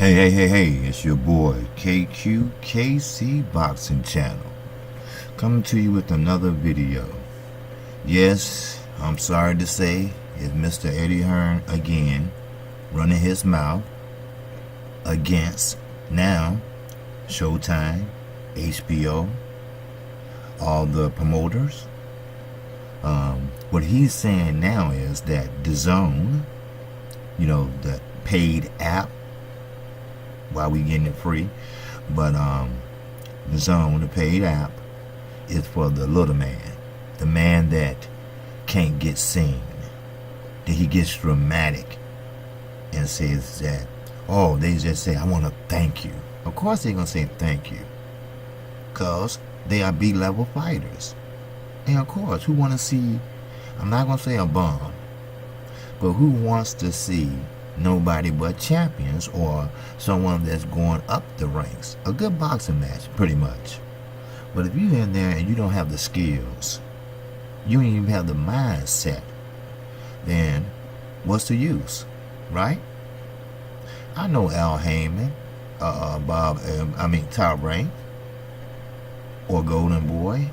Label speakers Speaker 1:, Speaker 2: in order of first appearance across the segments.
Speaker 1: Hey, it's your boy KQKC Boxing Channel coming to you with another video. Yes, I'm sorry to say it's Mr. Eddie Hearn again running his mouth against now Showtime, HBO, all the promoters. What he's saying now is that Dazn, the paid app, while we getting it free, but Dazn, the paid app, is for the little man, the man that can't get seen. That he gets dramatic and says that, oh, they just say, I want to thank you. Of course they're gonna say thank you, cause they are B-level fighters, and of course, who want to see? I'm not gonna say a bum, but who wants to see nobody but champions or someone that's going up the ranks? A good boxing match, pretty much. But if you're in there and you don't have the skills, you don't even have the mindset, then what's the use, right? I know Al Heyman, Top Rank, or Golden Boy.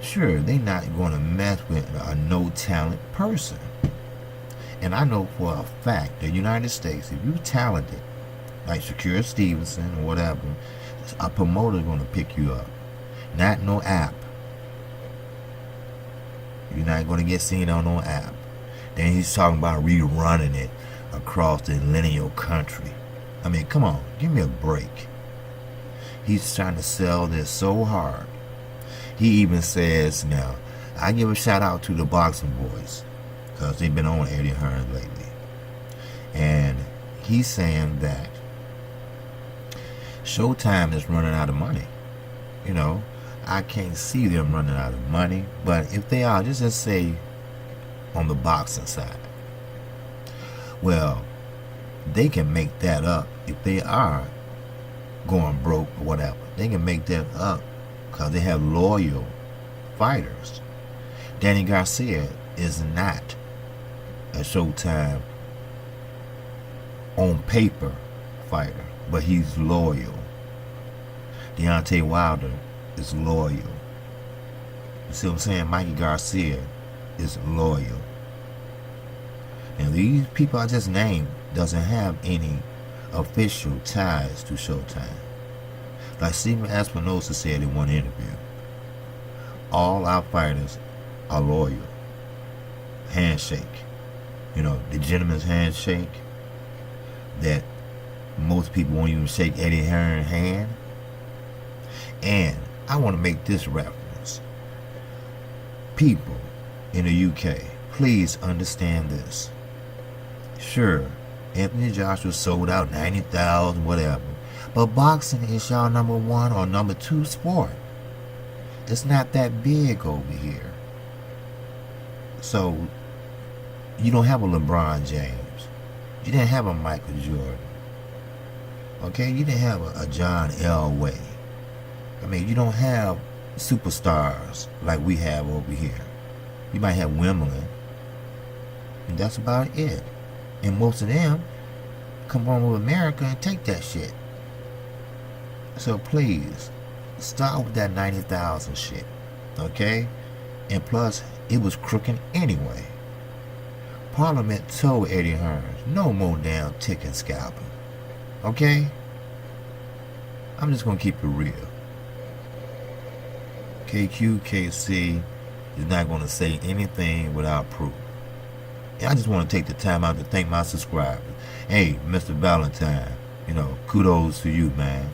Speaker 1: Sure, they're not going to mess with a no-talent person. And I know for a fact the United States, if you're talented, like Shakur Stevenson or whatever, a promoter is going to pick you up. Not no app. You're not going to get seen on no app. Then he's talking about rerunning it across the lineal country. Come on, give me a break. He's trying to sell this so hard. He even says, now, I give a shout out to the Boxing Boys, because they've been on Eddie Hearn lately. And he's saying that Showtime is running out of money. I can't see them running out of money, but if they are, just say on the boxing side, well, they can make that up. If they are going broke or whatever, they can make that up because they have loyal fighters. Danny Garcia is not a Showtime on paper fighter, but he's loyal. Deontay Wilder is loyal. You see what I'm saying? Mikey Garcia is loyal. And these people I just named doesn't have any official ties to Showtime. Like Stephen Espinosa said in one interview, all our fighters are loyal. Handshake. The gentleman's handshake that most people won't even shake Eddie Hearn's hand. And I want to make this reference. People in the UK, please understand this. Sure, Anthony Joshua sold out 90,000, whatever. But boxing is y'all number one or number two sport. It's not that big over here. So, you don't have a LeBron James. You didn't have a Michael Jordan. Okay? You didn't have a John Elway. You don't have superstars like we have over here. You might have Wimbledon. And that's about it. And most of them come on with America and take that shit. So please, start with that 90,000 shit. Okay? And plus, it was crooked anyway. Parliament told Eddie Hearn, no more damn ticking scalping. Okay? I'm just going to keep it real. KQKC is not going to say anything without proof. And I just want to take the time out to thank my subscribers. Hey, Mr. Valentine, kudos to you, man.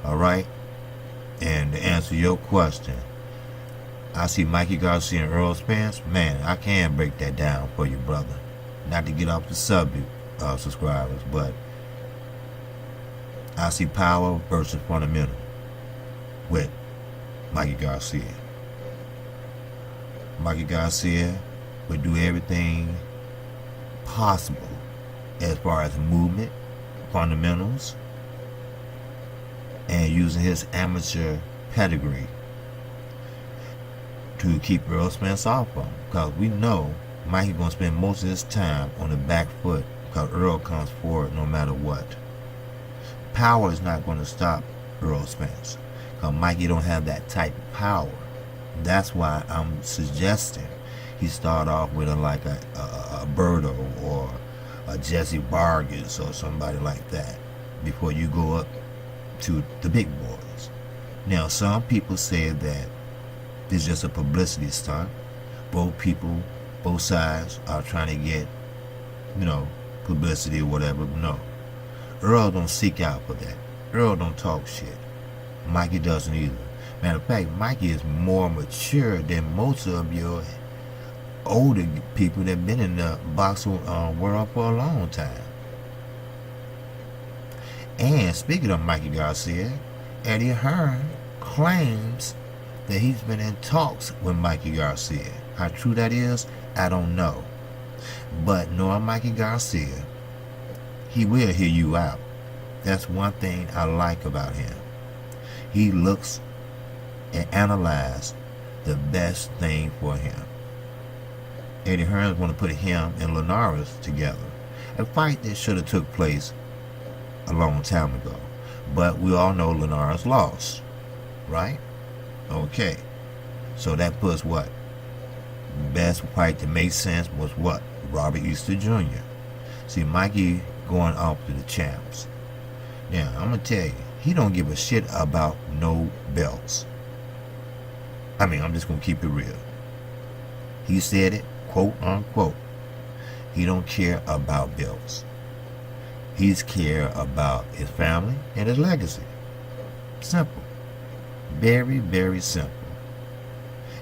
Speaker 1: Alright? And to answer your question, I see Mikey Garcia and Earl Spence. Man, I can break that down for you, brother. Not to get off the subject of subscribers, but I see power versus fundamental with Mikey Garcia. Mikey Garcia would do everything possible as far as movement, fundamentals, and using his amateur pedigree to keep Earl Spence off of him. Because we know Mikey going to spend most of his time on the back foot because Earl comes forward no matter what. power is not going to stop Earl Spence, because Mikey don't have that type of power. That's why I'm suggesting he start off with like a Berto or a Jesse Vargas or somebody like that before you go up to the big boys. Now, some people say that it's just a publicity stunt. Both sides are trying to get, publicity or whatever. No, Earl don't seek out for that. Earl don't talk shit. Mikey doesn't either. Matter of fact, Mikey is more mature than most of your older people that have been in the boxing world for a long time. And speaking of Mikey Garcia, Eddie Hearn claims that he's been in talks with Mikey Garcia. How true that is, I don't know. But knowing Mikey Garcia, he will hear you out. That's one thing I like about him. He looks and analyzes the best thing for him. Eddie Hearn's going to put him and Linares together. A fight that should have took place a long time ago. But we all know Linares lost. Right? Okay. So that puts what? Best fight that made sense was what? Robert Easter Jr. See, Mikey going off to the champs. Now, I'm going to tell you, he don't give a shit about no belts. I mean, I'm just going to keep it real. He said it, quote unquote. He don't care about belts. He's care about his family and his legacy. Simple. Very, very simple.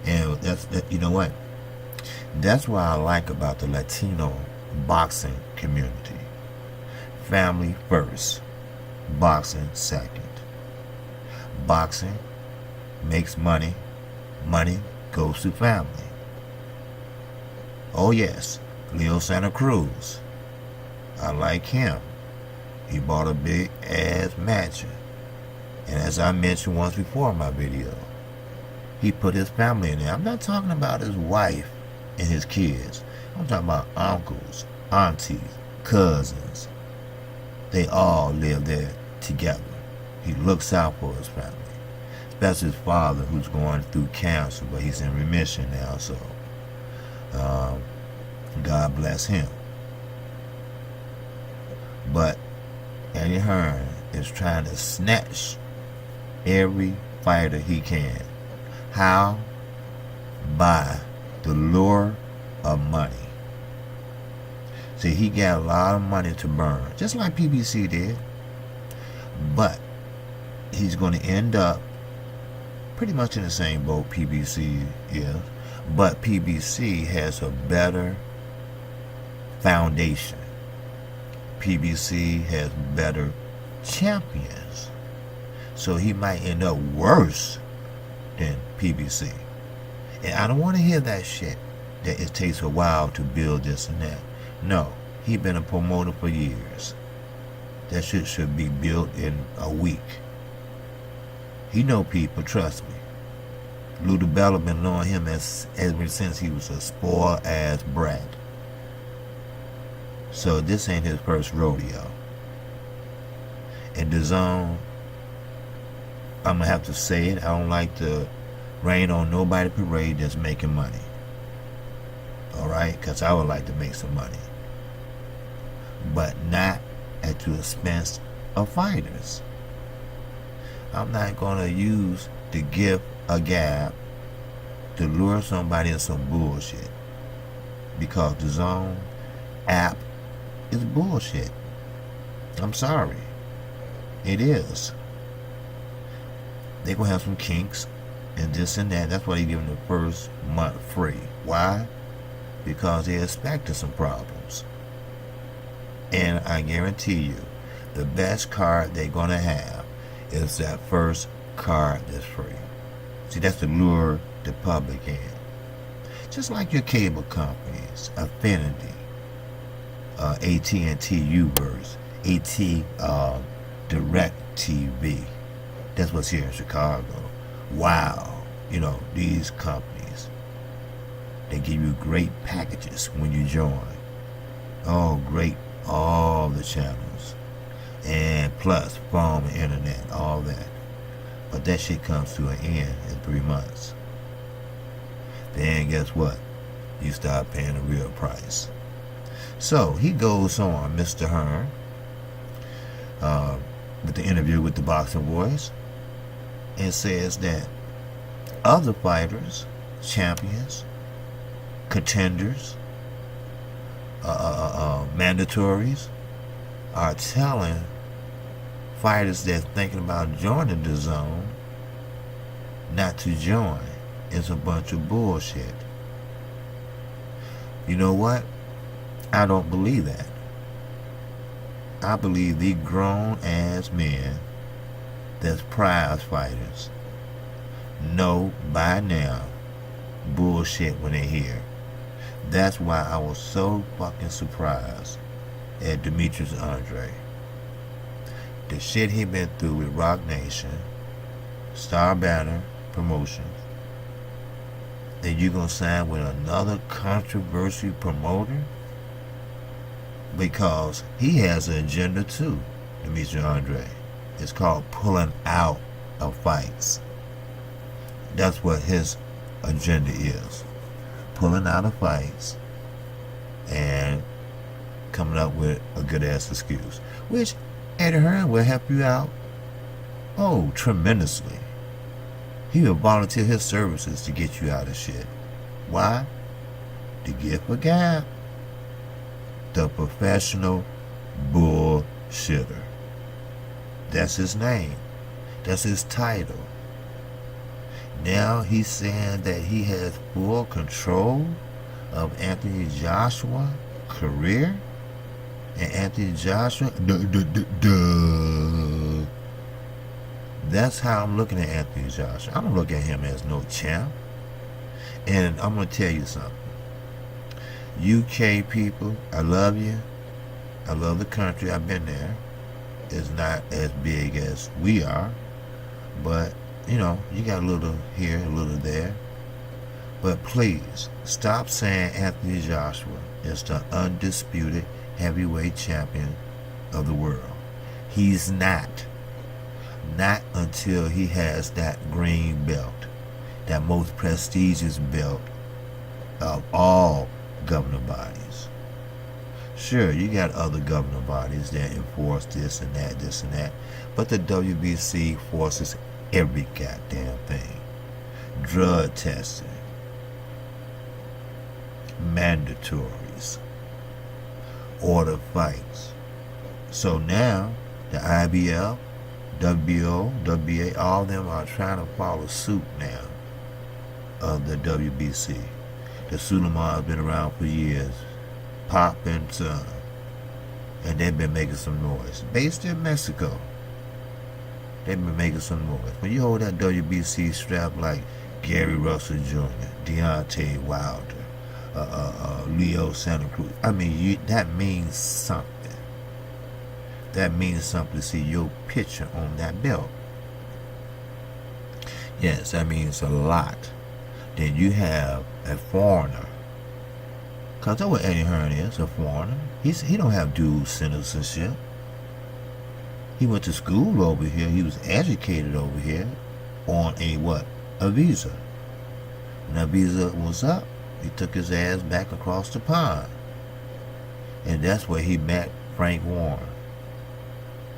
Speaker 1: And you know what? That's what I like about the Latino boxing community. Family first. Boxing second. Boxing makes money. Money goes to family. Oh yes, Leo Santa Cruz. I like him. He bought a big ass mansion. And as I mentioned once before in my video, he put his family in there. I'm not talking about his wife and his kids. I'm talking about uncles, aunties, cousins. They all live there together. He looks out for his family. Especially his father, who's going through cancer, but he's in remission now, so God bless him. But Eddie Hearn is trying to snatch every fighter he can. How? By the lure of money. See, he got a lot of money to burn, just like PBC did. But he's going to end up pretty much in the same boat PBC is. But PBC has a better foundation. PBC has better champions. So he might end up worse than PBC. And I don't want to hear that shit, that it takes a while to build this and that. No, he's been a promoter for years. That shit should be built in a week. He know people, trust me. Lou DiBella been knowing him ever since he was a spoiled ass brat. So this ain't his first rodeo. And Dazn, I'm gonna have to say it, I don't like to rain on nobody parade that's making money. Alright? Because I would like to make some money. But not at the expense of fighters. I'm not gonna use the gift of gab to lure somebody into some bullshit. Because the Dazn app is bullshit. I'm sorry. It is. They're gonna have some kinks and this and that. That's why they give them the first month free. Why? Because they're expecting some problems. And I guarantee you, the best card they're gonna have is that first card that's free. See, that's to lure the public in. Just like your cable companies, Affinity, AT&T Uverse, AT Direct TV. That's what's here in Chicago. Wow. You know, these companies, they give you great packages when you join. Oh, great. All the channels. and plus phone and internet, all that. But that shit comes to an end in 3 months. Then guess what? You start paying the real price. So he goes on, Mr. Hearn, with the interview with the Boxing Voice, and says that other fighters, champions, contenders, mandatories are telling fighters that's thinking about joining the zone not to join. It's a bunch of bullshit. You know what? I don't believe that. I believe the grown-ass men that's prize fighters know by now bullshit when they hear. That's why I was so fucking surprised at Demetrius Andre. The shit he been through with Rock Nation, Star Banner Promotions, then you gonna sign with another controversy promoter? Because he has an agenda too, Demetrius Andre. It's called pulling out of fights. That's what his agenda is. Pulling out of fights and coming up with a good ass excuse. Which Eddie Hearn will help you out. Oh, tremendously. He will volunteer his services to get you out of shit. Why? The gift of gab. The professional bullshitter. That's his name. That's his title. Now he's saying that he has full control of Anthony Joshua's career. And Anthony Joshua, that's how I'm looking at Anthony Joshua. I don't look at him as no champ. And I'm going to tell you something. UK people, I love you. I love the country. I've been there. It's not as big as we are. But, you know, you got a little here, a little there. But please, stop saying Anthony Joshua is the undisputed heavyweight champion of the world. He's not. Not until he has that green belt. That most prestigious belt of all governing bodies. Sure, you got other governing bodies that enforce this and that, but the WBC forces every goddamn thing. Drug testing, mandatories, order fights. So now the IBF, WBO, WBA, all of them are trying to follow suit now of the WBC. The Sulaiman has been around for years, Pop and Son, and they've been making some noise. Based in Mexico, they've been making some noise. When you hold that WBC strap like Gary Russell Jr., Deontay Wilder, Leo Santa Cruz, I mean, that means something. That means something to see your picture on that belt. Yes, that means a lot. Then you have a foreigner. Because that's what Eddie Hearn is, a foreigner. He don't have dual citizenship. He went to school over here. He was educated over here on a what? A visa. When that visa was up, he took his ass back across the pond. And that's where he met Frank Warren.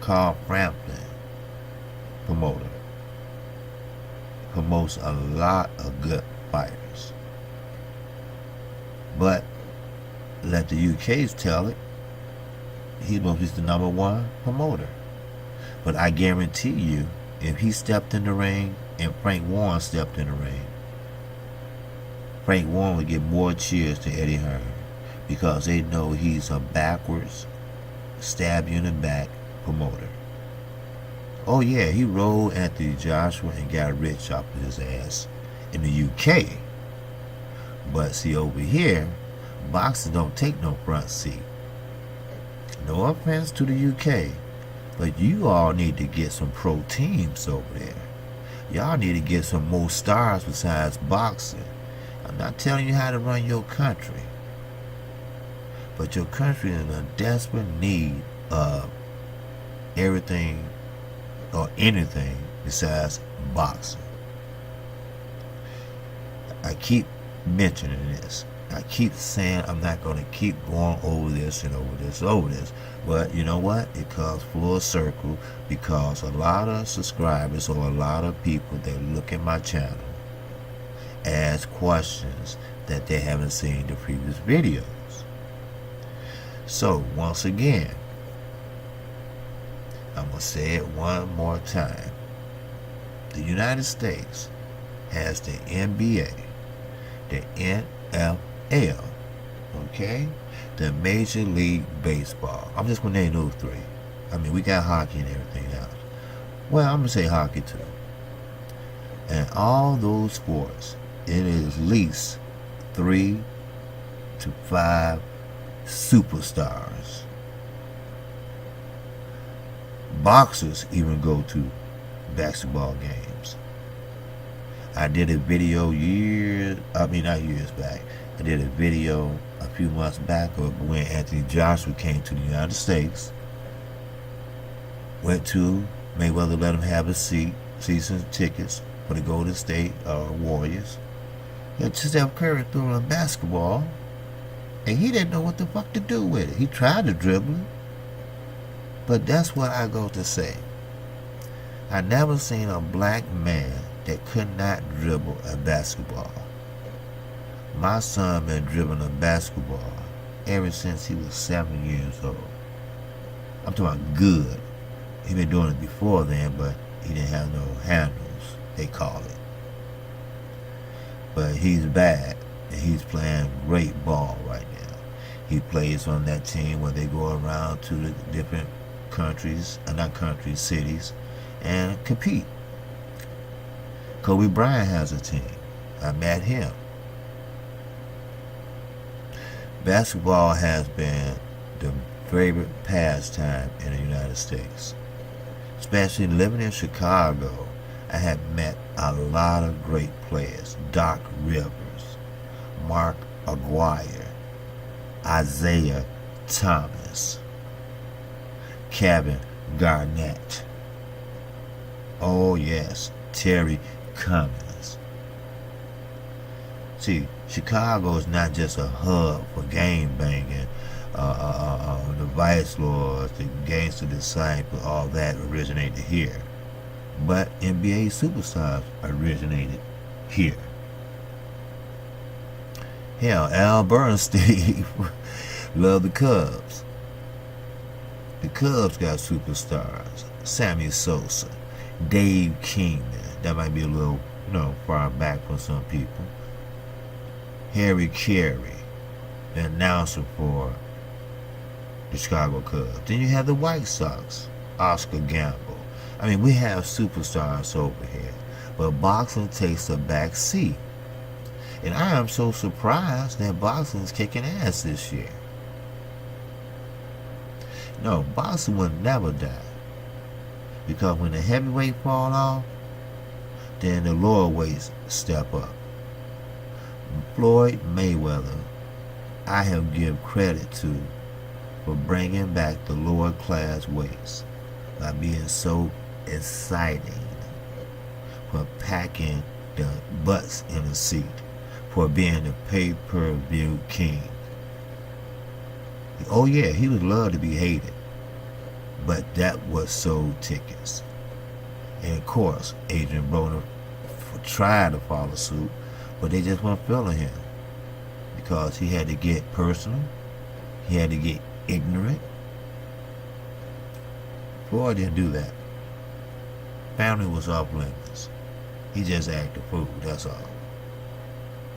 Speaker 1: Carl Frampton, promoter. Promotes a lot of good fighters. But let the UKs tell it, he's the #1 promoter. But I guarantee you, if he stepped in the ring and Frank Warren stepped in the ring, Frank Warren would get more cheers to Eddie Hearn because they know he's a backwards, stab you in the back promoter. Oh yeah, he rolled Anthony Joshua and got rich off of his ass in the UK. But see, over here, boxing don't take no front seat. No offense to the UK, but you all need to get some pro teams over there. Y'all need to get some more stars besides boxing. I'm not telling you how to run your country, but your country is in a desperate need of everything or anything besides boxing. I keep mentioning this. I keep saying I'm not going to keep going over this and over this and over this. But you know what? It comes full circle because a lot of subscribers or a lot of people that look at my channel ask questions that they haven't seen the previous videos. So once again, I'm going to say it one more time. The United States has the NBA, the NFL, okay? The Major League Baseball. I'm just going to name those three. I mean, we got hockey and everything else. Well, I'm going to say hockey too. And all those sports, it is at least 3 to 5 superstars. Boxers even go to basketball games. I did a video not years back. I did a video a few months back of when Anthony Joshua came to the United States. Went to Mayweather, let him have a season tickets for the Golden State Warriors. And Steph Curry threw him basketball, and he didn't know what the fuck to do with it. He tried to dribble it. But that's what I go to say. I never seen a black man that could not dribble a basketball. My son been dribbling a basketball ever since he was 7 years old. I'm talking about good. He been doing it before then, but he didn't have no handles, they call it. But he's bad, and he's playing great ball right now. He plays on that team where they go around to the different cities, and compete. Kobe Bryant has a team. I met him. Basketball has been the favorite pastime in the United States. Especially living in Chicago, I have met a lot of great players. Doc Rivers, Mark Aguirre, Isaiah Thomas, Kevin Garnett. Oh yes, Terry Cummings. See, Chicago is not just a hub for game banging, the vice lords, the gangster disciples, all that originated here. But NBA superstars originated here. Hell, Al Bernstein loved the Cubs. The Cubs got superstars. Sammy Sosa, Dave Kingman. That might be a little, far back for some people. Harry Carey, the announcer for the Chicago Cubs. Then you have the White Sox, Oscar Gamble. I mean, we have superstars over here, but boxing takes a back seat. And I am so surprised that boxing is kicking ass this year. No, boxing will never die. Because when the heavyweight fall off, then the lower weights step up. Floyd Mayweather, I have give credit to for bringing back the lower class weights by being so exciting, for packing the butts in the seat, for being the pay-per-view king. Oh yeah, he would love to be hated, but that was sold tickets. And of course, Adrian Broner tried to follow suit, but they just weren't feeling him because he had to get personal, he had to get ignorant. Floyd didn't do that. Family was off limits. He just acted a fool, that's all.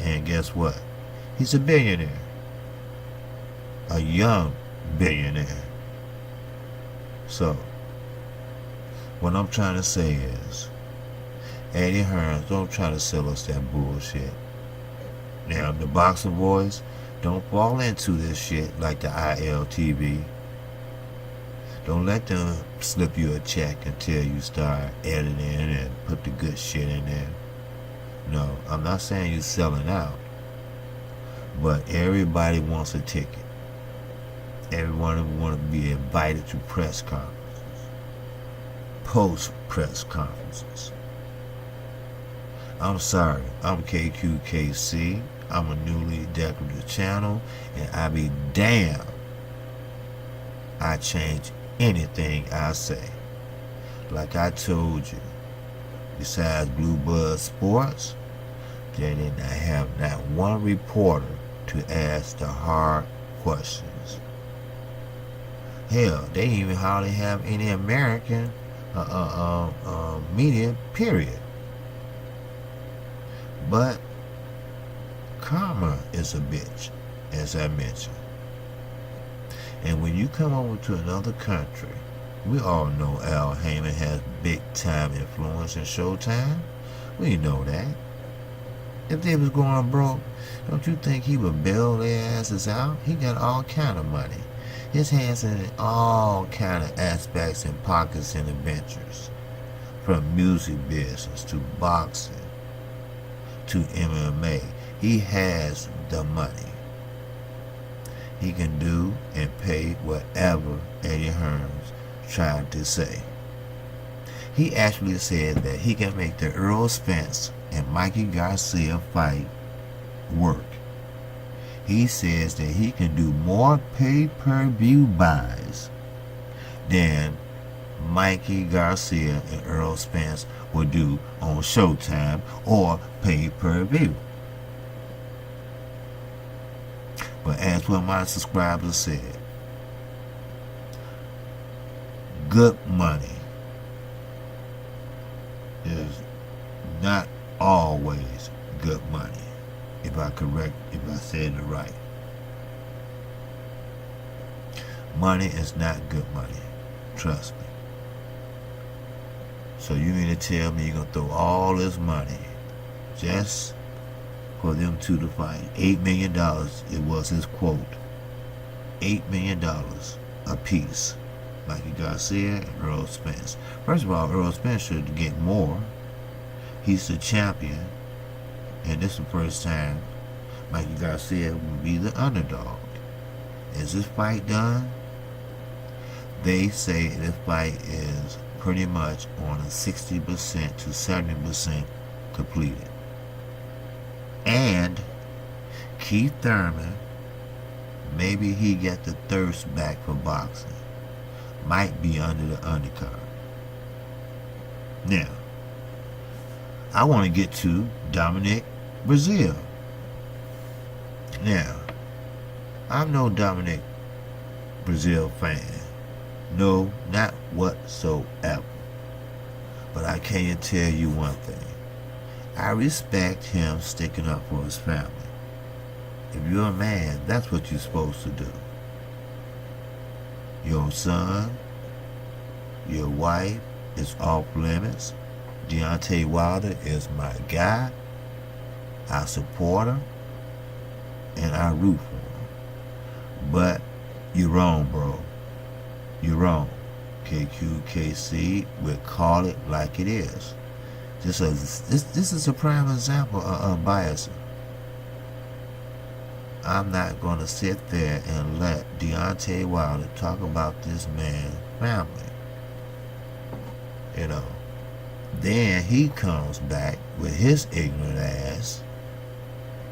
Speaker 1: And guess what? He's a billionaire. A young billionaire. So, what I'm trying to say is, Eddie Hearn, don't try to sell us that bullshit. Now, the boxer boys, don't fall into this shit like the ILTV. Don't let them slip you a check until you start editing and put the good shit in there. No, I'm not saying you're selling out, but everybody wants a ticket. Everyone wants to be invited to press conferences. post-press conferences. I'm sorry, I'm KQKC. I'm a newly decorated channel, and I be damned I change anything I say. Like I told you, besides Blue Blood Sports, they did not have not one reporter to ask the hard questions. Hell, they even hardly have any American media, period. But karma is a bitch, as I mentioned. And when you come over to another country, we all know Al Heyman has big time influence in Showtime. We know that. If they was going broke, don't you think he would bail their asses out? He got all kind of money. His hands in all kind of aspects and pockets and adventures. From music business to boxing to MMA. He has the money. He can do and pay whatever Eddie Hearn's tried to say. He actually said that he can make the Errol Spence and Mikey Garcia fight work. He says that he can do more pay-per-view buys than Mikey Garcia and Errol Spence will do on Showtime or pay-per-view. But as what my subscribers said, good money is not always good money. If I said it right. Money is not good money. Trust me. So you mean to tell me you're going to throw all this money just for them two to fight? $8 million, it was his quote. $8 million a piece. Mikey Garcia and Earl Spence. First of all, Earl Spence should get more. He's the champion. And this is the first time Mikey Garcia will be the underdog. Is this fight done? They say this fight is pretty much on a 60% to 70% completed. And Keith Thurman, maybe he got the thirst back for boxing, might be under the undercard. Now, I want to get to Dominic Brazil. Now, I'm no Dominic Brazil fan. No, not whatsoever. But I can tell you one thing. I respect him sticking up for his family. If you're a man, that's what you're supposed to do. Your son, your wife is off limits. Deontay Wilder is my guy. I support him, and I root for him. But you're wrong, bro. You're wrong. KQKC will call it like it is. This is a prime example of bias. I'm not going to sit there and let Deontay Wilder talk about this man's family. You know. Then he comes back with his ignorant ass.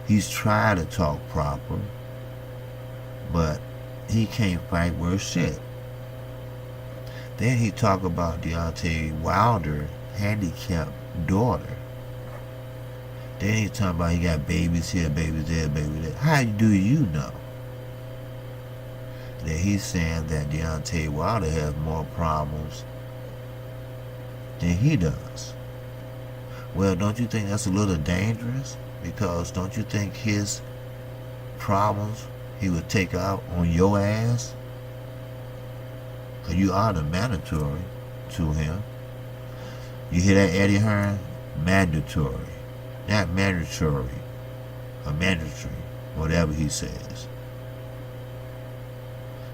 Speaker 1: He's trying to talk proper, but he can't fight worth shit. Then he talk about Deontay Wilder's handicapped daughter. Then he talking about he got babies here, babies there, babies there. How do you know? Then he's saying that Deontay Wilder has more problems than he does. Well, don't you think that's a little dangerous? Because don't you think his problems he would take out on your ass? Because you are the mandatory to him. You hear that, Eddie Hearn? Mandatory. Not mandatory. Or mandatory. Whatever he says.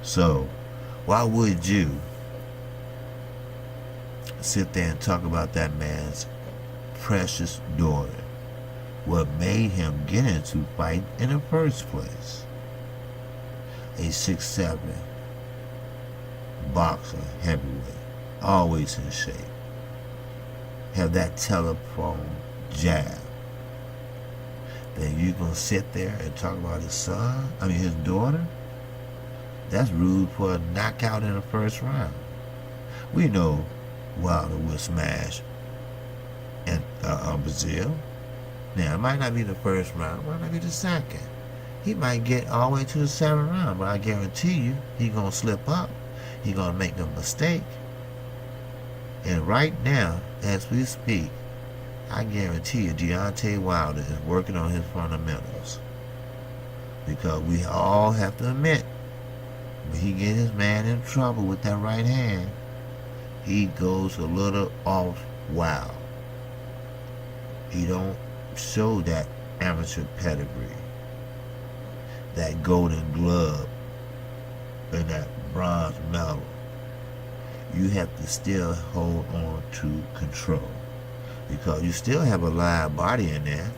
Speaker 1: So, why would you sit there and talk about that man's precious daughter? What made him get into fight in the first place? A 6'7" boxer, heavyweight, always in shape. have that telephone jab, then you gonna sit there and talk about his daughter? That's rude for a knockout in the first round. We know Wilder will smash in Brazil. Now, it might not be the first round, it might not be the second. He might get all the way to the 7th round, but I guarantee you, he gonna slip up. He gonna make a mistake. And right now, as we speak, I guarantee you, Deontay Wilder is working on his fundamentals. Because we all have to admit, when he get his man in trouble with that right hand, he goes a little off wild. He don't show that amateur pedigree, that golden glove, and that bronze medal. You have to still hold on to control, because you still have a live body in there.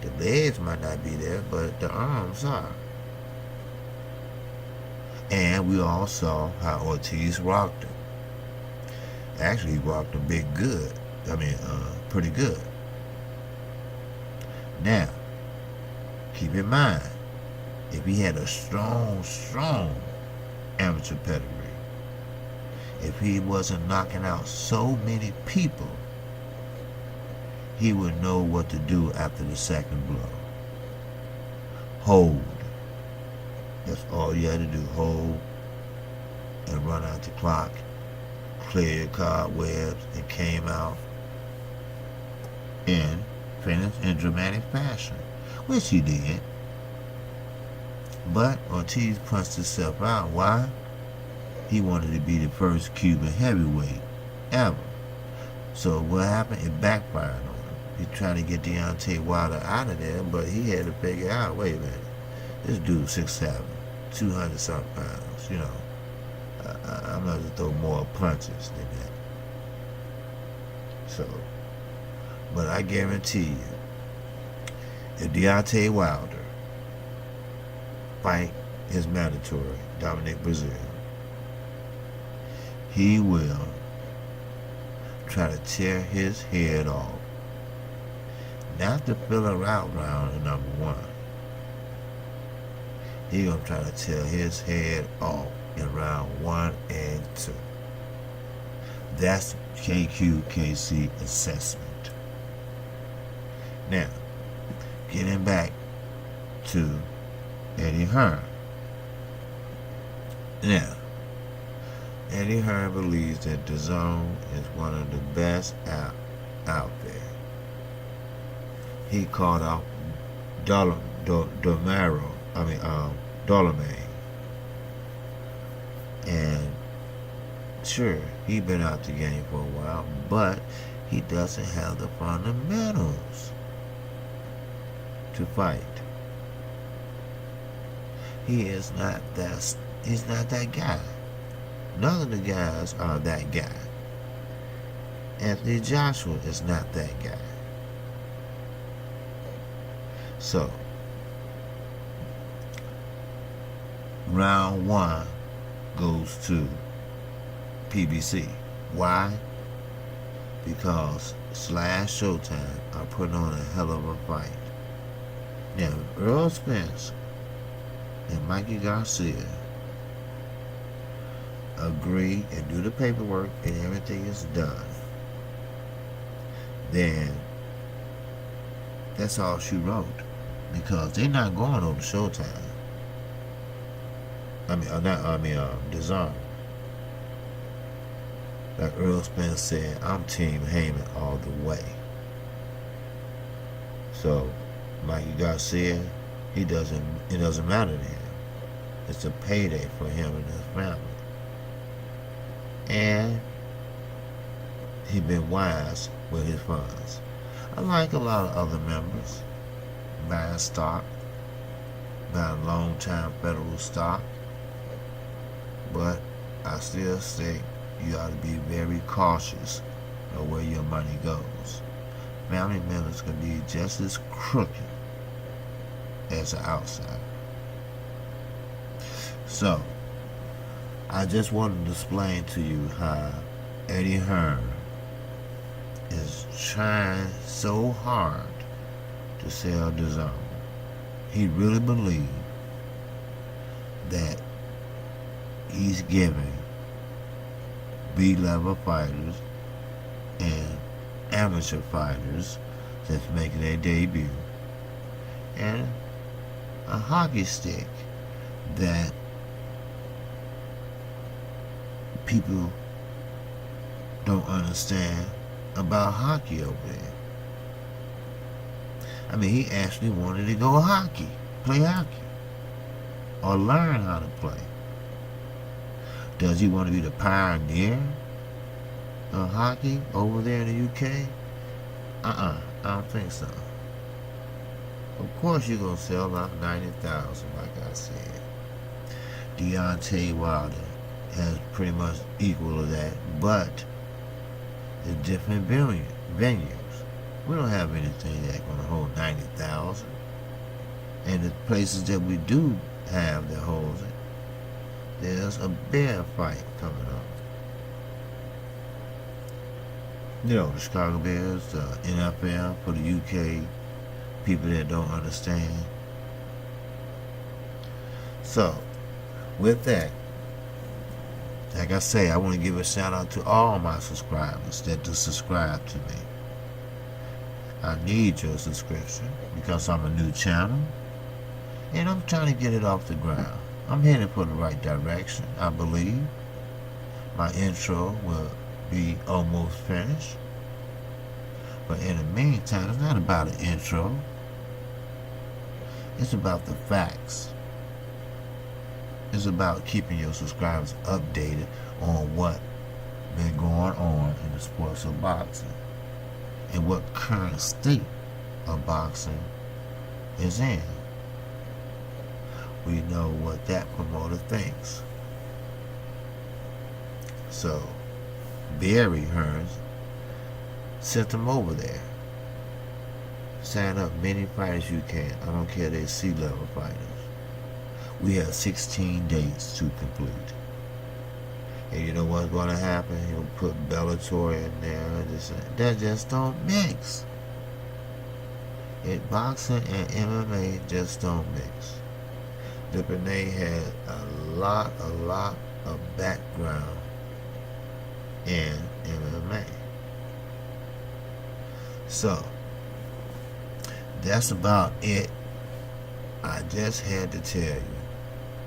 Speaker 1: The legs might not be there, but the arms are. And we all saw how Ortiz rocked him. Actually, he rocked him pretty good. Now, keep in mind, if he had a strong amateur pedigree, if he wasn't knocking out so many people, he would know what to do after the second blow. Hold. That's all you had to do. Hold and run out the clock, clear your cobwebs, and came out and finished in dramatic fashion, which he did. But Ortiz punched himself out. Why? He wanted to be the first Cuban heavyweight ever. So what happened? It backfired on him. He tried to get Deontay Wilder out of there, but he had to figure out, wait a minute, this dude's 6'7", 200-something pounds, you know. I'm going to throw more punches than that. So, but I guarantee you, if Deontay Wilder fight his mandatory, Dominic Brazil, he will try to tear his head off. Not the filler out round in number 1. He gonna try to tear his head off in round 1 and 2. That's KQKC assessment. Now, getting back to Eddie Hearn. Now, Eddie Hearn believes that Dazn is one of the best out there. He called out Dolomare. And sure, he been out the game for a while, but he doesn't have the fundamentals to fight. He's not that guy. None of the guys are that guy. Anthony Joshua is not that guy. So, round 1 goes to PBC. Why? Because Showtime are putting on a hell of a fight. Now, Earl Spence and Mikey Garcia agree and do the paperwork and everything is done, then that's all she wrote. Because they're not going on Showtime. Dazn. Like Earl Spence said, I'm Team Heyman all the way. So, Mikey Garcia, it doesn't matter to him. It's a payday for him and his family. And he been wise with his funds. Unlike a lot of other members, buying stock, buying long-time federal stock, but I still think you ought to be very cautious of where your money goes. Family members can be just as crooked as an outsider. So, I just wanted to explain to you how Eddie Hearn is trying so hard to sell Dazn. He really believes that he's giving B-level fighters and amateur fighters that's making their debut and a hockey stick that people don't understand about hockey over there. I mean, he actually wanted to go play hockey, or learn how to play. Does he want to be the pioneer of hockey over there in the UK? I don't think so. Of course you're going to sell about 90,000, like I said. Deontay Wilder has pretty much equal to that, but it's different venues. We don't have anything that's going to hold 90,000. And the places that we do have that holds it, there's a bear fight coming up. You know, the Chicago Bears, the NFL for the UK, people that don't understand. So, with that, like I say, I want to give a shout out to all my subscribers that do subscribe to me. I need your subscription because I'm a new channel and I'm trying to get it off the ground. I'm headed for the right direction, I believe. My intro will be almost finished. But in the meantime, it's not about an intro. It's about the facts. It's about keeping your subscribers updated on what been going on in the sports of boxing and what current state of boxing is in. We know what that promoter thinks. So, Barry Hearn sent them over there. Sign up many fighters you can. I don't care if they're C-level fighters. We have 16 dates to complete. And you know what's going to happen? He'll put Bellator in there. That just don't mix. Boxing and MMA just don't mix. Dupernay had a lot of background in MMA. So, that's about it. I just had to tell you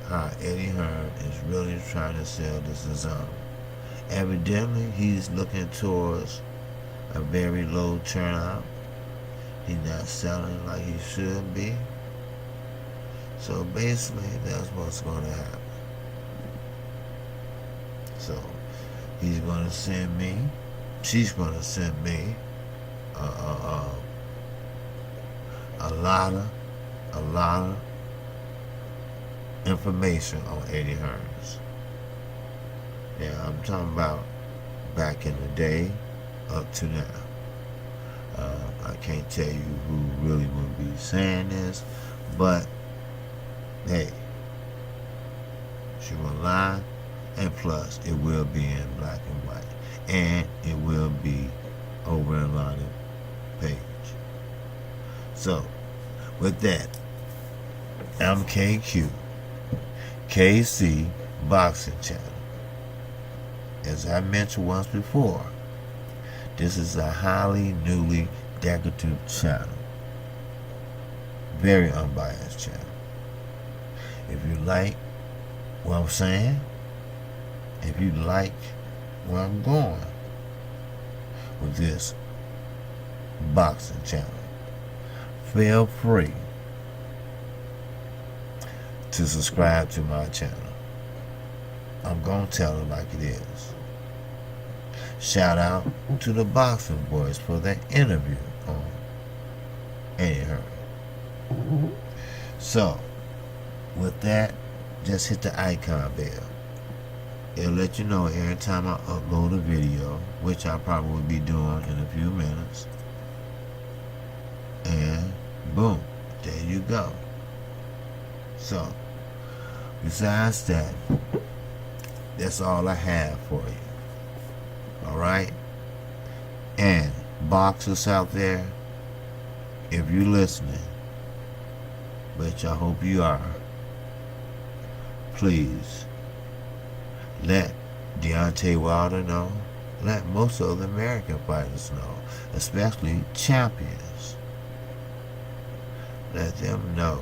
Speaker 1: how Eddie Hearn is really trying to sell this Dazn. Evidently, he's looking towards a very low turnout. He's not selling like he should be. So basically, that's what's going to happen. So he's going to send me, she's going to send me a lot of information on Eddie Hearn. Yeah, I'm talking about back in the day up to now. I can't tell you who really would be saying this, but hey, she won't lie, and plus it will be in black and white, and it will be over in Lonnie page. So, with that, I'm KQ, KC Boxing Channel. As I mentioned once before, this is a highly newly decorative channel. Very unbiased channel. If you like what I'm saying, if you like where I'm going with this boxing channel, feel free to subscribe to my channel. I'm going to tell it like it is. Shout out to the Boxing Boys for their interview on Eddie Hearn. So, with that, just hit the icon bell. It'll let you know every time I upload a video, which I'll probably be doing in a few minutes. And boom, there you go. So, besides that, that's all I have for you. Alright? And boxers out there, if you're listening, which I hope you are, please let Deontay Wilder know. Let most of the American fighters know, especially champions. Let them know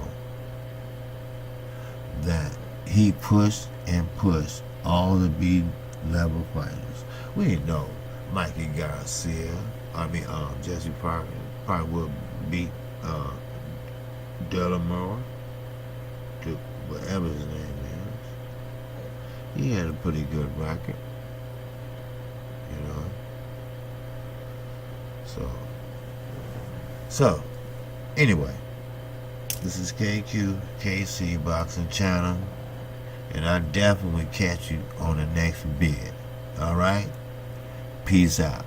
Speaker 1: that he pushed and pushed all the B-level fighters. We know Mikey Garcia, Jesse Parker probably will beat Delamore, whatever his name is. He had a pretty good record, you know. So anyway, this is KC Boxing Channel, and I definitely catch you on the next vid. Alright? Peace out.